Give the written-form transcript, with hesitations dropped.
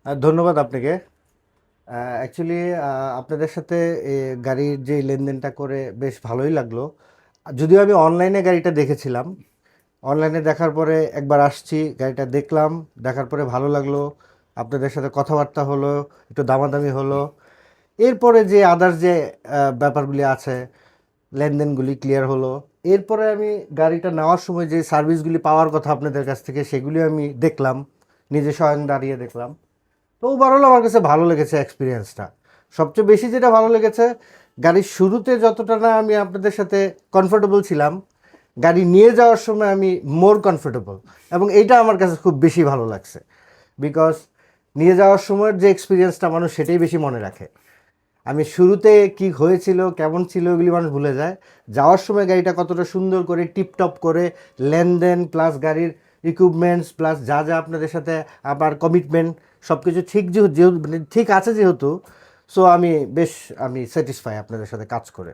ধন্যবাদ আপনাকে। অ্যাকচুয়ালি আপনাদের সাথে গাড়ির যে লেনদেনটা করে বেশ ভালোই লাগলো। যদিও আমি অনলাইনে গাড়িটা দেখেছিলাম, অনলাইনে দেখার পরে একবার আসছি, গাড়িটা দেখলাম, দেখার পরে ভালো লাগলো। আপনাদের সাথে কথাবার্তা হলো, একটু দামাদামি হলো। এরপরে যে আদার্স যে ব্যাপারগুলি আছে, লেনদেনগুলি ক্লিয়ার হলো। এরপরে আমি গাড়িটা নেওয়ার সময় যে সার্ভিসগুলি পাওয়ার কথা আপনাদের কাছ থেকে, সেগুলি আমি দেখলাম, নিজে স্বয়ং দাঁড়িয়ে দেখলাম। তো ওভারঅল আমার কাছে ভালো লেগেছে এক্সপিরিয়েন্সটা। সবচেয়ে বেশি যেটা ভালো লেগেছে, গাড়ির শুরুতে যতটা না আমি আপনাদের সাথে কমফোর্টেবল ছিলাম, গাড়ি নিয়ে যাওয়ার সময় আমি মোর কমফোর্টেবল। এবং এইটা আমার কাছে খুব বেশি ভালো লাগছে, বিকজ নিয়ে যাওয়ার সময়ের যে এক্সপিরিয়েন্সটা মানুষ সেটাই বেশি মনে রাখে। আমি শুরুতে কি হয়েছিল, কেমন ছিল, এগুলি মানুষ ভুলে যায়। যাওয়ার সময় গাড়িটা কতটা সুন্দর করে টিপটপ করে লেনদেন প্লাস গাড়ির ইকুইপমেন্টস প্লাস যা যা আপনাদের সাথে আমার কমিটমেন্ট সব কিছু ঠিক যেহেতু মানে ঠিক আছে যেহেতু, সো আমি স্যাটিসফাই আপনাদের সাথে কাজ করে।